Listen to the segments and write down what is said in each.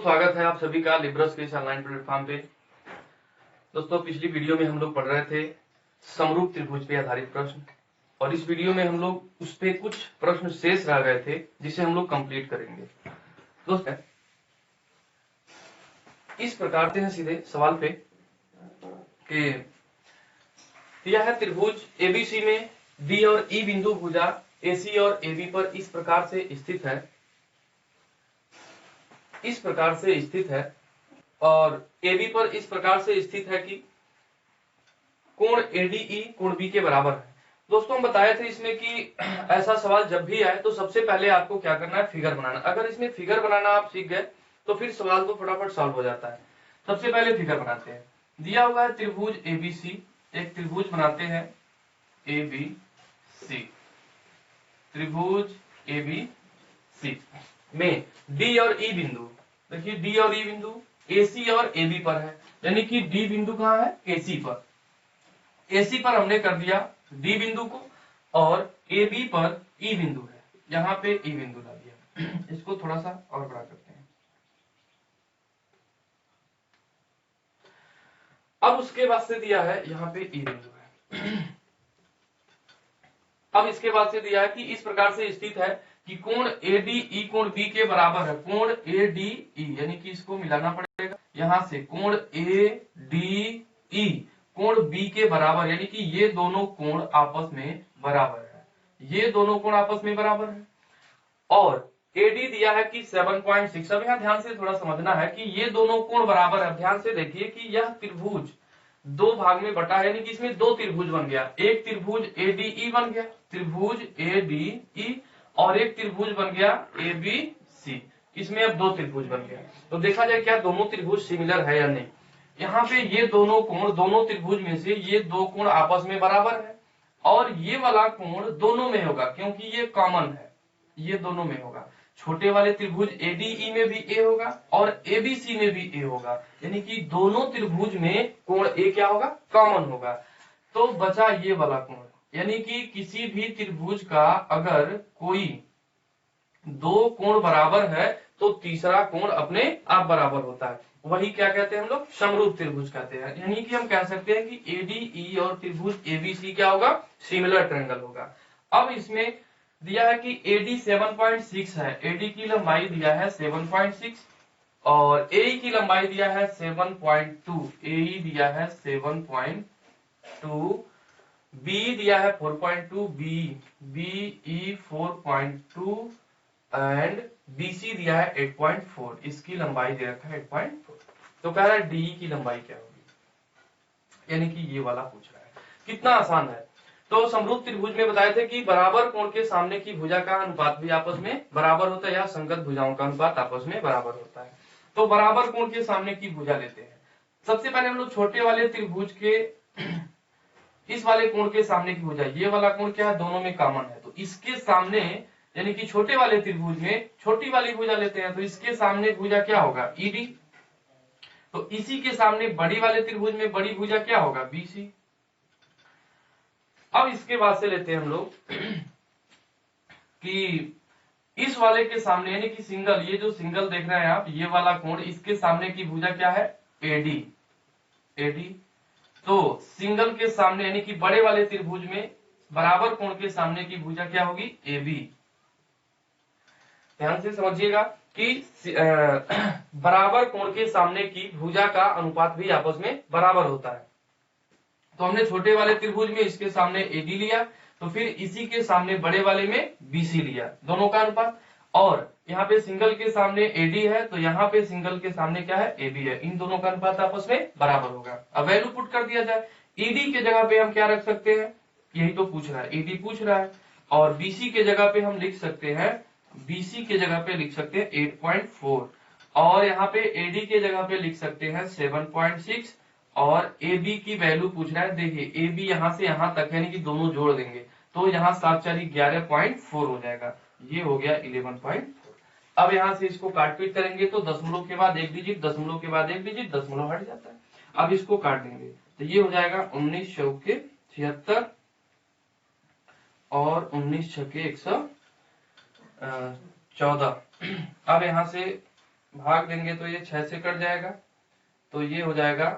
स्वागत है आप सभी का लिब्रस के इस ऑनलाइन प्लेटफॉर्म पे। दोस्तों, पिछली वीडियो में हम लोग पढ़ रहे थे समरूप त्रिभुज पे आधारित प्रश्न, और इस वीडियो में हम लोग उस पे कुछ प्रश्न शेष रह गए थे जिसे हम लोग कंप्लीट करेंगे। दोस्तों, इस प्रकार से सीधे सवाल पे कि दिया है त्रिभुज एबीसी में डी और ई बिंदु भुजा एसी और एबी पर इस प्रकार से स्थित है, और AB पर इस प्रकार से स्थित है कि कोण ADE कोण B के बराबर है। दोस्तों, हम बताए थे इसमें कि ऐसा सवाल जब भी आए तो सबसे पहले आपको क्या करना है, फिगर बनाना। अगर इसमें फिगर बनाना आप सीख गए तो फिर सवाल तो फटाफट सॉल्व हो जाता है। सबसे पहले फिगर बनाते हैं। दिया हुआ है त्रिभुज ABC, एक त्रिभुज बनाते हैं ABC, त्रिभुज ABC में D और E बिंदु, देखिए D और E बिंदु AC और AB पर है, यानी कि D बिंदु कहाँ है, AC पर। AC पर हमने कर दिया D बिंदु को, और AB पर E बिंदु है, यहाँ पे E बिंदु ला दिया। इसको थोड़ा सा और बड़ा करते हैं। अब उसके बाद से दिया है यहाँ पे E बिंदु है। अब इसके बाद से दिया है कि इस प्रकार से स्थित है कि कोण ADE कोण B के बराबर है। कोण ADE यानी कि इसको मिलाना पड़ेगा, यहां से कोण ADE कोण B के बराबर, यानी कि ये दोनों कोण आपस में बराबर है, ये दोनों कोण आपस में बराबर है। और AD दिया है कि 7.6। अब यहाँ ध्यान से थोड़ा समझना है कि ये दोनों कोण बराबर है। ध्यान से देखिए कि यह त्रिभुज दो भाग में बटा है, यानी कि इसमें दो त्रिभुज बन गया। एक त्रिभुज ADE बन गया, त्रिभुज ADE, और एक त्रिभुज बन गया ABC। इसमें अब दो त्रिभुज बन गया। तो देखा जाए क्या दोनों त्रिभुज सिमिलर है या नहीं। यहाँ पे ये दोनों कोण, दोनों त्रिभुज में से ये दो कोण आपस में बराबर है, और ये वाला कोण दोनों में होगा क्योंकि ये कॉमन है, ये दोनों में होगा। छोटे वाले त्रिभुज ADE में भी A होगा और ABC में भी A होगा, यानी कि दोनों त्रिभुज में कोण A क्या होगा, कॉमन होगा। तो बचा ये वाला कोण, यानी कि किसी भी त्रिभुज का अगर कोई दो कोण बराबर है तो तीसरा कोण अपने आप बराबर होता है। वही क्या कहते हैं हम लोग, समरूप त्रिभुज कहते हैं। यानी कि हम कह सकते हैं कि ADE और त्रिभुज ABC क्या होगा, सिमिलर ट्रायंगल होगा। अब इसमें दिया है कि AD 7.6 है, AD की लंबाई दिया है 7.6, और AE की लंबाई दिया है 7.2, AE दिया है 7.2, B दिया है 4.2, BE 4.2, एंड BC दिया है 8.4। इसकी लंबाई दे रखा है 8.4। तो कह रहा है DE की लंबाई क्या होगी, यानी कि ये वाला पूछ रहा है। कितना आसान है। तो समरूप त्रिभुज में बताए थे कि बराबर कोण के सामने की भुजा का अनुपात भी आपस में बराबर होता है, या संगत भुजाओं का अनुपात आपस में बराबर होता है। तो बराबर कोण के सामने की भुजा लेते हैं। सबसे पहले हम लोग छोटे वाले त्रिभुज के इस वाले कोण के सामने की भुजा, ये वाला कोण क्या है, दोनों में कॉमन है, तो इसके सामने यानी कि छोटे वाले त्रिभुज में छोटी वाली भुजा लेते हैं, तो इसके सामने भुजा क्या होगा, ED। तो इसी के सामने बड़ी वाले त्रिभुज में बड़ी भुजा क्या होगा, BC। अब इसके बाद से लेते हैं हम लोग कि इस वाले के सामने, यानी कि सिंगल, ये जो सिंगल देख रहे हैं आप, ये वाला कोण, इसके सामने की भुजा क्या है, AD। तो सिंगल के सामने यानी कि बड़े वाले त्रिभुज में बराबर कोण के सामने की भुजा क्या होगी, AB। ध्यान से समझिएगा कि बराबर कोण के सामने की भुजा का अनुपात भी आपस में बराबर होता है। तो हमने छोटे वाले त्रिभुज में इसके सामने AD लिया, तो फिर इसी के सामने बड़े वाले में BC लिया, दोनों का अनुपात। और यहाँ पे सिंगल के सामने AD है, तो यहाँ पे सिंगल के सामने क्या है, AB है, इन दोनों का अनुपात आपस में बराबर होगा। अब वैल्यू पुट कर दिया जाए। ED के जगह पे हम क्या रख सकते हैं, यही तो पूछ रहा है, ED पूछ रहा है, और BC के जगह पे हम लिख सकते हैं, BC के जगह पे लिख सकते हैं 8.4, और यहाँ पे AD के जगह पे लिख सकते हैं 7.6, और AB की वैल्यू पूछ रहा है। देखिए AB यहाँ से यहाँ तक है, यानी कि दोनों जोड़ देंगे तो यहाँ 7×4 11.4 हो जाएगा, ये हो गया 11.4। अब यहाँ से इसको काट पीट करेंगे तो दशमलव के बाद एक डिजिट, दशमलव के बाद एक डिजिट, दशमलव हट जाता है। अब इसको काट देंगे तो ये हो जाएगा 19 चौके 76 और 19 छक्के 114। अब यहाँ से भाग देंगे तो ये 6 से कट जाएगा, तो ये हो जाएगा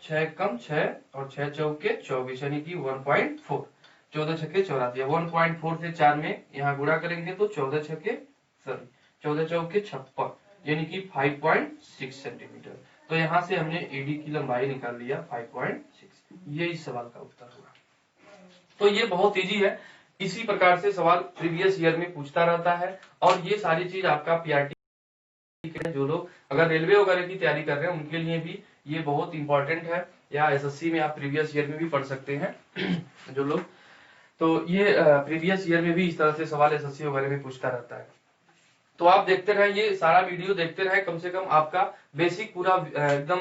6 कम 6 और 6 चौके 24 यानी कि 1.4, 14 छक्के 84, 1.4 से 4 में यहाँ गुणा करेंगे तो 14 चौके 56 यानी कि 5.6 सेंटीमीटर। तो यहाँ से हमने एडी की लंबाई निकाल लिया 5.6। ये इस सवाल का उत्तर होगा। तो ये बहुत इजी है, इसी प्रकार से सवाल प्रीवियस ईयर में पूछता रहता है। और ये सारी चीज आपका पीआरटी के जो लोग अगर रेलवे वगैरह की तैयारी कर रहे हैं उनके लिए भी ये बहुत इंपॉर्टेंट है, या एसएससी में आप प्रीवियस ईयर में भी पढ़ सकते हैं जो लोग। तो ये प्रीवियस ईयर में भी इस तरह से सवाल एसएससी वगैरह में पूछता रहता है। तो आप देखते रहे, ये सारा वीडियो देखते रहे, कम से कम आपका बेसिक पूरा एकदम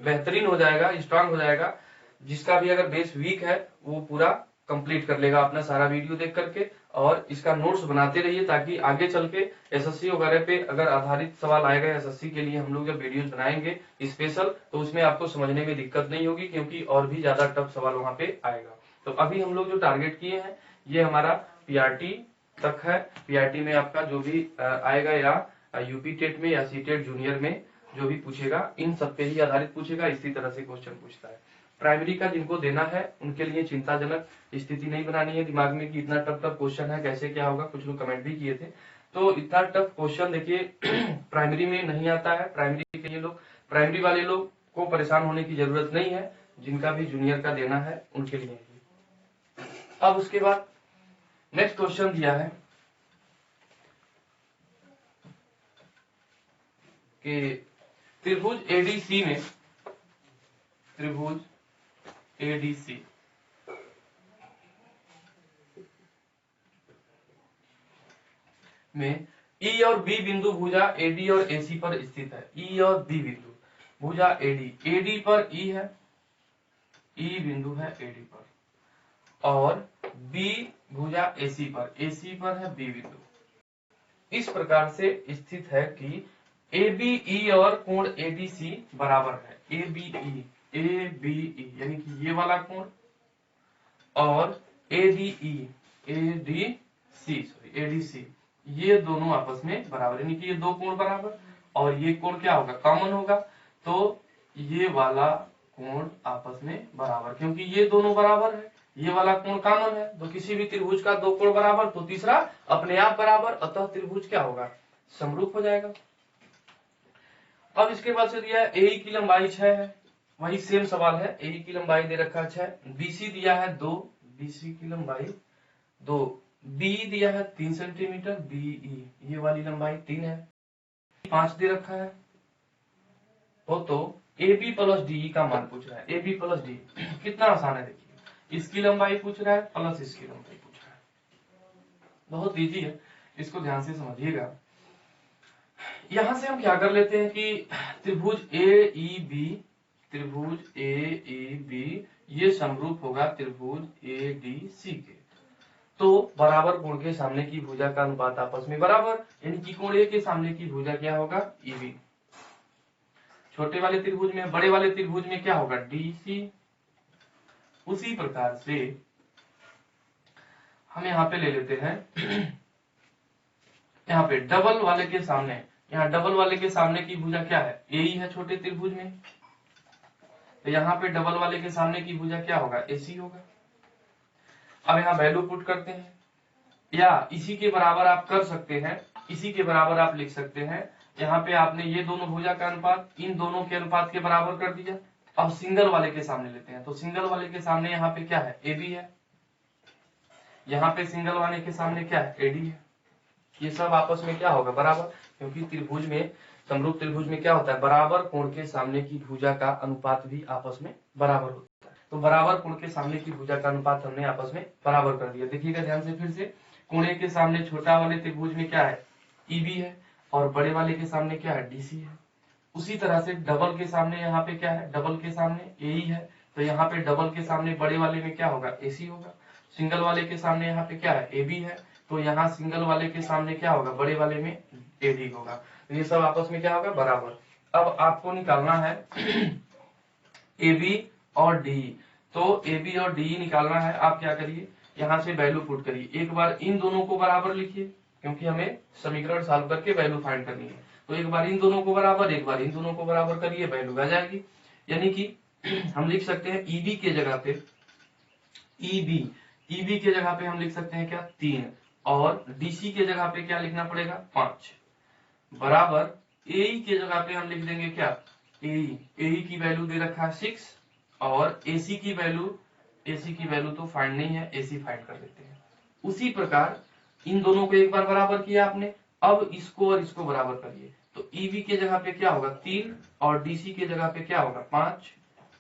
बेहतरीन हो जाएगा, स्ट्रांग हो जाएगा। जिसका भी अगर बेस वीक है वो पूरा कंप्लीट कर लेगा अपना सारा वीडियो देख करके, और इसका नोट्स बनाते रहिए ताकि आगे चल के एसएससी वगैरह पे अगर आधारित सवाल आएगा, एसएससी के लिए हम लोग जब वीडियोस बनाएंगे स्पेशल, तो उसमें आपको समझने में दिक्कत नहीं होगी, क्योंकि और भी ज्यादा टफ सवाल वहां पे आएगा। तो अभी हम लोग जो टारगेट किए हैं ये हमारा पीआरटी तक है। पीआरटी में आपका जो भी आएगा, या यूपी टेट में या सीटेट जूनियर में जो भी पूछेगा, इन सब पे ही आधारित पूछेगा, इसी तरह से क्वेश्चन पूछता है। प्राइमरी का जिनको देना है उनके लिए चिंताजनक स्थिति नहीं बनानी है दिमाग में कि इतना टफ क्वेश्चन है, कैसे क्या होगा। कुछ लोग कमेंट भी किए थे, तो इतना टफ क्वेश्चन देखिए प्राइमरी में नहीं आता है। प्राइमरी के लिए लोग, प्राइमरी वाले लोग को परेशान होने की जरूरत नहीं है, जिनका भी जूनियर का देना है उनके लिए। अब उसके बाद नेक्स्ट क्वेश्चन दिया है कि त्रिभुज एडीसी में, त्रिभुज एडीसी में ई और बी बिंदु भुजा एडी और एसी पर स्थित है। ई और बी बिंदु भुजा एडी, एडी पर ई है, ई बिंदु है एडी पर, और बी भुजा एसी पर, एसी पर है बी बिंदु। इस प्रकार से स्थित है कि एबीई और कोण एडीसी बराबर है। एबीई, एबीई यानी कि ये वाला कोण, और एडीई, एडीसी सॉरी एडीसी, ये दोनों आपस में बराबर, यानी कि ये दो कोण बराबर, और ये कोण क्या होगा, कॉमन होगा। तो ये वाला कोण आपस में बराबर, क्योंकि ये दोनों बराबर है, ये वाला कोण कॉमन है। तो किसी भी त्रिभुज का दो कोण बराबर तो तीसरा अपने आप बराबर, अतः त्रिभुज क्या होगा, समरूप हो जाएगा। अब इसके बाद से दिया है ए की लंबाई 6 है, वही सेम सवाल है। ए की लंबाई दे रखा है 6, बीसी दिया है 2, बीसी की लंबाई 2, बी दिया है 3 सेंटीमीटर, बीई ये वाली लंबाई 3 है, 5 दे रखा है। तो ए बी प्लस डी का मान पूछ रहा है। ए बी प्लस डी कितना आसान है, देखिए इसकी लंबाई पूछ रहा है प्लस इसकी लंबाई पूछ रहा है, बहुत इजी है, इसको ध्यान से समझिएगा। यहां से हम क्या कर लेते हैं कि त्रिभुज ए ई बी, त्रिभुज ए ई बी ये समरूप होगा त्रिभुज ए डी सी के। तो बराबर कोण के सामने की भुजा का अनुपात आपस में बराबर, यानी कि कोण ए के सामने की भुजा क्या होगा, ईबी। छोटे वाले त्रिभुज में, बड़े वाले त्रिभुज में क्या होगा, डीसी। उसी प्रकार से हम यहाँ पे ले लेते हैं यहाँ पे डबल वाले के सामने, यहाँ डबल वाले के सामने की भुजा क्या है, ए ही है छोटे त्रिभुज में, तो यहाँ पे डबल वाले के सामने की भुजा क्या होगा, एसी होगा। अब यहाँ वैल्यू पुट करते हैं, या इसी के बराबर आप कर सकते हैं, इसी के बराबर आप लिख सकते हैं। यहाँ पे आपने ये दोनों भुजा का अनुपात इन दोनों के अनुपात के बराबर कर दिया। अब सिंगल वाले के सामने लेते हैं, तो सिंगल वाले के सामने यहाँ पे क्या है, एबी है, यहाँ पे सिंगल वाले के सामने क्या है, एडी है। ये सब आपस में क्या होगा, बराबर, क्योंकि त्रिभुज में, समरूप त्रिभुज में क्या होता है, बराबर कोण के सामने की भुजा का अनुपात भी आपस में बराबर होता है। तो बराबर कोण के सामने की भुजा का अनुपात हमने आपस में बराबर कर दिया। देखिएगा ध्यान से फिर से, कोण के सामने छोटा वाले त्रिभुज में क्या है, ईबी है, और बड़े वाले के सामने क्या है, डीसी है। उसी तरह से डबल के सामने यहाँ पे क्या है, डबल के सामने ए है, तो यहाँ पे डबल के सामने बड़े वाले में क्या होगा, एसी होगा। सिंगल वाले के सामने यहाँ पे क्या है, एबी है, तो यहाँ सिंगल वाले के सामने क्या होगा, बड़े वाले में एडी होगा। तो ये सब आपस में क्या होगा, बराबर। अब आपको निकालना है एबी और डी, तो एबी और डी निकालना है। आप क्या करिए, यहाँ से वैल्यू पुट करिए, एक बार इन दोनों को बराबर लिखिए, क्योंकि हमें समीकरण सॉल्व करके वैल्यू फाइंड करनी है। तो एक बार इन दोनों को बराबर, एक बार इन दोनों को बराबर करिए, वैल्यू आ जाएगी। यानी कि हम लिख सकते हैं ईबी के जगह पे ईबी के जगह पे हम लिख सकते हैं क्या 3, और डीसी के जगह पे क्या लिखना पड़ेगा 5, बराबर एई के जगह पे हम लिख देंगे क्या एई की वैल्यू दे रखा है 6, और एसी की वैल्यू तो फाइंड नहीं है, एसी फाइंड कर देते हैं। उसी प्रकार इन दोनों को एक बार बराबर किया आपने, अब इसको और इसको बराबर करिए। तो ईबी के जगह पे क्या होगा 3, और डीसी के जगह पे क्या होगा 5।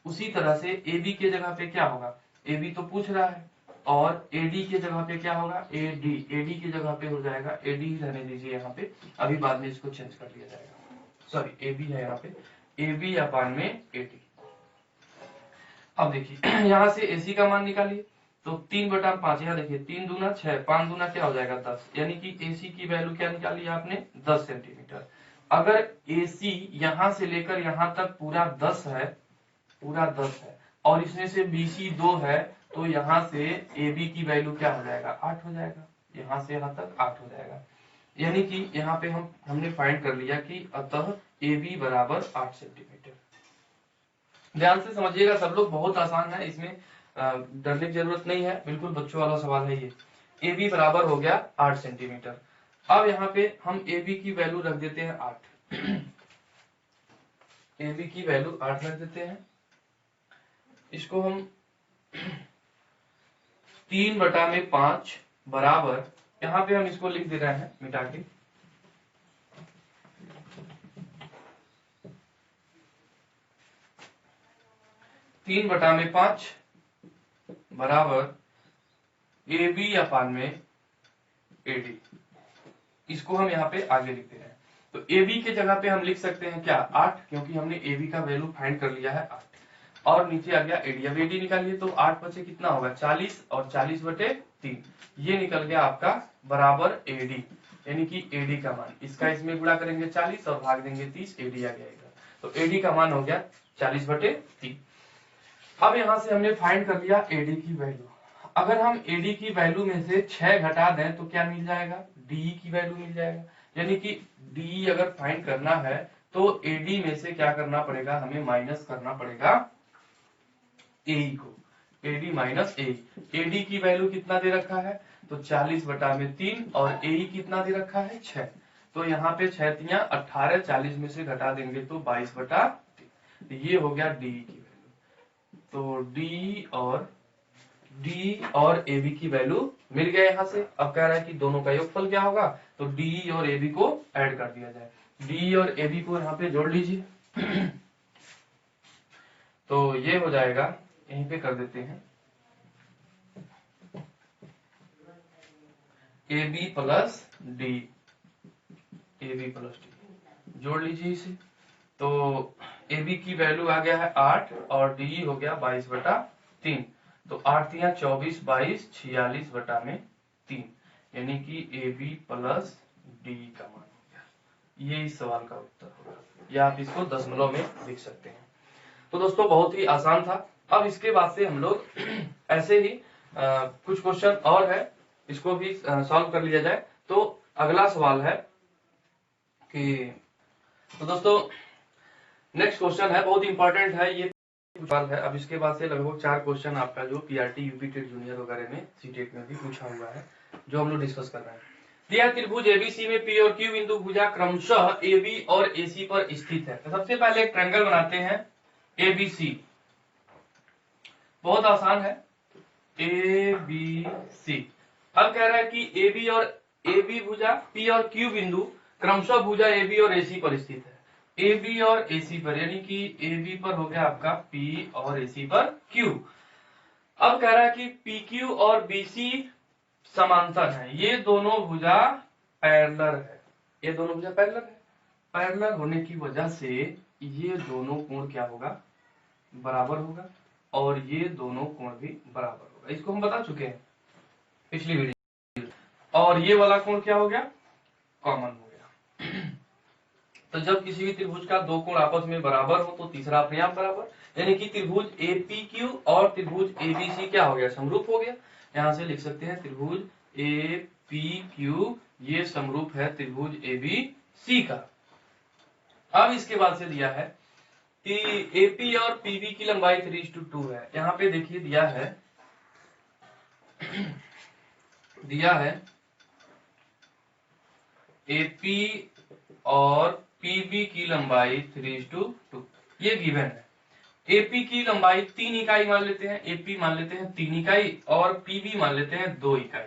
उसी तरह से एबी के जगह पे क्या होगा, एबी तो पूछ रहा है, और एडी के जगह पे क्या होगा एडी के जगह पे हो जाएगा एडी ही रहने दीजिए यहाँ पे, अभी बाद में इसको चेंज कर लिया जाएगा। सॉरी एबी है यहाँ पे, एबी अपान में एडी। अब देखिए यहाँ से एसी का मान निकालिए, तो 3/5, यहाँ देखिए 3 दूना 6, 5 दूना क्या हो जाएगा 10, यानी कि एसी की वैल्यू क्या निकाली आपने 10 सेंटीमीटर। अगर एसी यहाँ से लेकर यहाँ तक पूरा 10 है, और इसमें से बीसी 2 है, तो यहाँ से एबी की वैल्यू क्या हो जाएगा 8 हो जाएगा, यहाँ से यहाँ तक 8 हो जाएगा। यानी कि यहाँ पे हमने फाइंड कर लिया कि अतः एबी बराबर 8 सेंटीमीटर। ध्यान से समझिएगा सब लोग, बहुत आसान है, इसमें डरने की जरूरत नहीं है, बिल्कुल बच्चों वाला सवाल है ये। एबी बराबर हो गया 8 सेंटीमीटर। अब यहाँ पे हम एबी की वैल्यू रख देते हैं 8। एबी की वैल्यू 8 रख देते हैं। इसको हम 3/5 बराबर, यहाँ पे हम इसको लिख दे रहे हैं मिटा के, 3/5 बराबर AB अपान में AD। इसको हम यहाँ पे आगे लिखते हैं। तो AB के जगह पे हम लिख सकते हैं क्या 8, क्योंकि हमने AB का वैल्यू फाइंड कर लिया है 8, और नीचे आ गया AD। अब AD निकालिए तो 8 बचे कितना होगा 40, और 40/3 ये निकल गया आपका बराबर AD, यानी कि AD का मान, इसका इसमें गुणा करेंगे 40 और भाग देंगे 30, AD आ जाएगा। तो AD का मान हो गया 40/3। अब यहाँ से हमने फाइंड कर लिया AD की वैल्यू। अगर हम AD की वैल्यू में से 6 घटा दें तो क्या मिल जाएगा DE की वैल्यू मिल जाएगा। यानी कि DE अगर फाइंड करना है तो AD में से क्या करना पड़ेगा, हमें माइनस करना पड़ेगा AE को, AD माइनस AE। AD की वैल्यू कितना दे रखा है, तो 40/3, और AE कितना दे रखा है 6। तो यहाँ पे 6 तियां 18, 40 में से घटा देंगे तो 22/3। ये हो गया DE की वैल्यू। तो डी और AB की वैल्यू मिल गया यहाँ से। अब कह रहा है कि दोनों का योगफल क्या होगा, तो DE और AB को ऐड कर दिया जाए। DE और AB को यहाँ पे जोड़ लीजिए तो ये हो जाएगा, यहीं पे कर देते हैं AB प्लस डी, जोड़ लीजिए इसे। तो AB की वैल्यू आ गया है 8, और DE हो गया 22/3। तो 8 तियां 24, 22, 46/3, यानी कि AB प्लस डी का मान हो गया। ये इस सवाल का उत्तर होगा, या आप इसको दशमलव में लिख सकते हैं। तो दोस्तों बहुत ही आसान था। अब इसके बाद से हम लोग ऐसे ही कुछ क्वेश्चन और है, इसको भी सॉल्व कर लिया जाए। तो अगला सवाल है कि, तो दोस्तों नेक्स्ट क्वेश्चन है, बहुत इंपॉर्टेंट है ये सवाल है। अब इसके बाद से लगभग 4 क्वेश्चन आपका जो पीआरटी यूपी टेट जूनियर वगैरह में सीटेट में भी पूछा हुआ है, जो हम लोग डिस्कस कर रहे हैं। दिया त्रिभुज एबीसी में पी और क्यू बिंदु भुजा क्रमशः एबी और एसी पर स्थित है। तो सबसे पहले एक ट्रायंगल बनाते हैं एबीसी, बहुत आसान है, एबीसी। अब कह रहा है कि एबी और एबी भुजा पी और क्यू बिंदु क्रमशः भुजा एबी और एसी पर स्थित है। AB और AC पर, यानी कि AB पर हो गया आपका P और AC पर Q। अब कह रहा है कि PQ और BC समांतर है, ये दोनों भुजा पैरेलल है, ये दोनों भुजा पैरेलल है। पैरेलल होने की वजह से ये दोनों कोण क्या होगा, बराबर होगा, और ये दोनों कोण भी बराबर होगा। इसको हम बता चुके हैं पिछली वीडियो। और ये वाला कोण क्या हो गया, कॉमन हो गया। तो जब किसी भी त्रिभुज का दो कोण आपस में बराबर हो तो तीसरा अपने आप बराबर, यानी कि त्रिभुज APQ और त्रिभुज ABC क्या हो गया, समरूप हो गया। यहां से लिख सकते हैं त्रिभुज पी क्यू ये समरूप है त्रिभुज ABC का। अब इसके बाद से दिया है कि AP और PB की लंबाई 3:2 है। यहाँ पे देखिए दिया है AP और PB की लंबाई 3:2 ये गिवन है। AP की लंबाई 3 इकाई मान लेते हैं, AP मान लेते हैं 3 इकाई और PB मान लेते हैं 2 इकाई।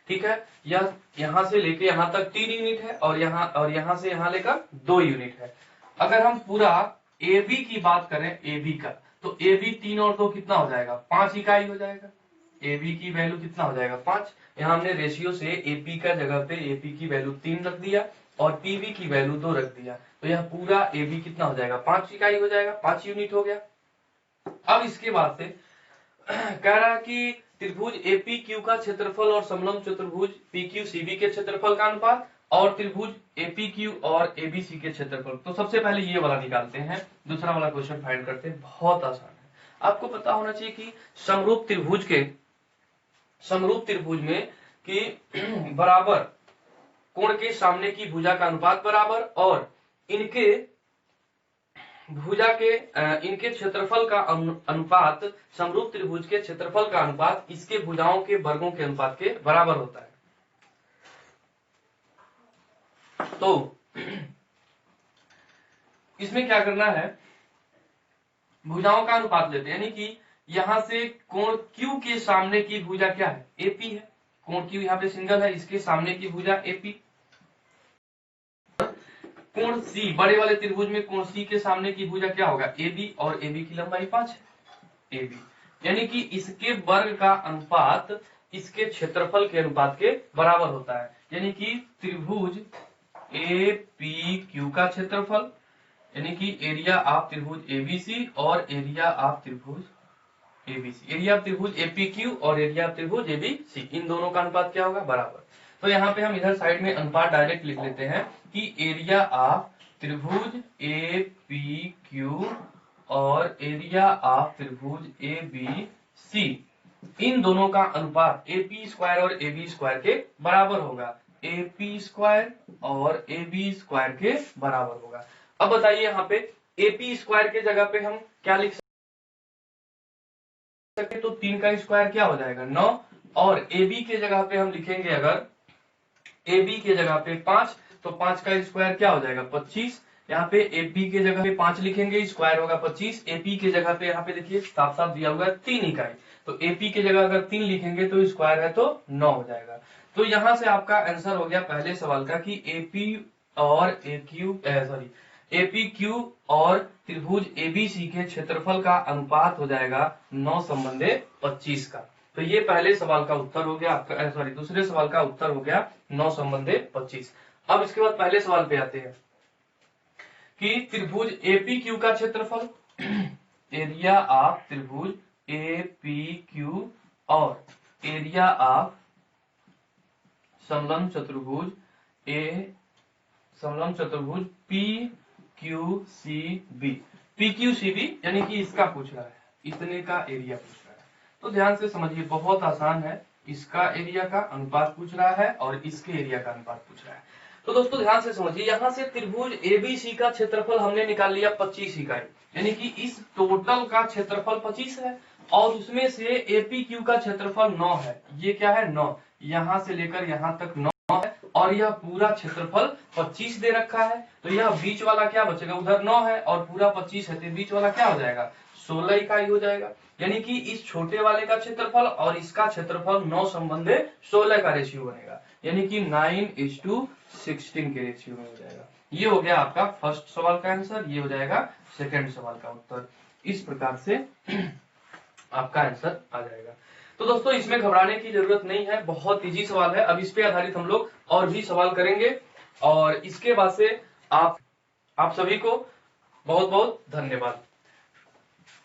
ठीक है, यह यहाँ से लेके यहाँ तक 3 यूनिट है और यहाँ से यहाँ लेकर 2 यूनिट है। अगर हम पूरा AB की बात करें AB का, तो AB 3 और 2 कितना हो जाएगा, 5 इकाई हो जाएगा। AB की वैल्यू कितना हो जाएगा, 5। यहाँ हमने रेशियो से AP का जगह पे AP की वैल्यू 3 रख दिया और PB की वैल्यू 2 रख दिया, तो यह पूरा AB कितना हो जाएगा, 5 इकाई हो जाएगा, 5 यूनिट हो गया। अब इसके बाद से कह रहा है कि त्रिभुज APQ का क्षेत्रफल और समलंब चतुर्भुज PQCB के क्षेत्रफल का अनुपात और त्रिभुज APQ और ABC के क्षेत्रफल। तो सबसे पहले ये वाला निकालते हैं, दूसरा वाला क्वेश्चन फाइंड करते हैं। बहुत आसान है, आपको पता होना चाहिए कि समरूप त्रिभुज में कि बराबर कोण के सामने की भुजा का अनुपात बराबर और इनके भुजा के इनके क्षेत्रफल का अनुपात समरूप त्रिभुज के क्षेत्रफल का अनुपात इसके भुजाओं के वर्गों के अनुपात के बराबर होता है। तो इसमें क्या करना है, भुजाओं का अनुपात लेते हैं, यानी कि यहां से कोण Q के सामने की भुजा क्या है, AP है। कोण Q यहाँ पे सिंगल है, इसके सामने की भुजा AP। कोण C, बड़े वाले त्रिभुज में कोण C के सामने की भुजा क्या होगा, AB, और AB की लंबाई 5 है, AB। यानी कि इसके वर्ग का अनुपात इसके क्षेत्रफल के अनुपात के बराबर होता है। यानी कि त्रिभुज APQ का क्षेत्रफल, यानी कि एरिया ऑफ त्रिभुज ABC और एरिया ऑफ त्रिभुज ABC, एरिया ऑफ त्रिभुज APQ और एरिया ऑफ त्रिभुज ABC, इन दोनों का अनुपात क्या होगा, बराबर। तो यहाँ पे हम इधर साइड में अनुपात डायरेक्ट लिख लेते हैं कि एरिया ऑफ त्रिभुज APQ और एरिया ऑफ त्रिभुज ABC, इन दोनों का अनुपात AP स्क्वायर और AB स्क्वायर के बराबर होगा, AP स्क्वायर और AB स्क्वायर के बराबर होगा। अब बताइए यहाँ पे AP स्क्वायर के जगह पे हम क्या लिख सकते, तो 3 का स्क्वायर क्या हो जाएगा, 9, और AB के जगह पे हम लिखेंगे, अगर AB के जगह पे 5, तो 5 का स्क्वायर क्या हो जाएगा, 25। यहाँ पे AB के जगह पे 5 लिखेंगे, स्क्वायर होगा 25। AP के जगह पे यहाँ पे देखिए साफ साफ दिया हुआ है 3 इकाई, तो AP के जगह अगर 3 लिखेंगे तो स्क्वायर है तो 9 हो जाएगा। तो यहाँ से आपका आंसर हो गया पहले सवाल का कि APQ और त्रिभुज ABC के क्षेत्रफल का अनुपात हो जाएगा 9:25 का। तो ये पहले सवाल का उत्तर हो गया आपका, दूसरे सवाल का उत्तर हो गया 9:25। अब इसके बाद पहले सवाल पे आते हैं कि त्रिभुज APQ का क्षेत्रफल, एरिया ऑफ त्रिभुज APQ और एरिया ऑफ समलंब चतुर्भुज PQCB, यानी कि इसका पूछ रहा है, इतने का एरिया पूछ रहा है। तो ध्यान से समझिए, बहुत आसान है, इसका एरिया का अनुपात पूछ रहा है और इसके एरिया का अनुपात पूछ रहा है। तो दोस्तों ध्यान से समझिए, यहाँ से त्रिभुज ABC का क्षेत्रफल हमने निकाल लिया 25 इकाई, यानी कि इस टोटल का क्षेत्रफल 25 है और उसमें से APQ का क्षेत्रफल 9 है। ये क्या है, 9, यहाँ से लेकर यहाँ तक 9 है और यह पूरा क्षेत्रफल 25 दे रखा है। तो यह बीच वाला क्या बचेगा, उधर 9 है और पूरा 25 है, तो बीच वाला क्या हो जाएगा, 16 इकाई हो जाएगा। यानी कि इस छोटे वाले का क्षेत्रफल और इसका क्षेत्रफल 9:16 का रेशियो बनेगा, यानी कि 9:16 के रेशियो में हो जाएगा। ये हो गया आपका फर्स्ट सवाल का आंसर, ये हो जाएगा सेकंड सवाल का उत्तर। इस प्रकार से आपका आंसर आ जाएगा। तो दोस्तों इसमें घबराने की जरूरत नहीं है, बहुत इजी सवाल है। अब इस पे आधारित हम लोग और भी सवाल करेंगे और इसके बाद से आप सभी को बहुत बहुत धन्यवाद।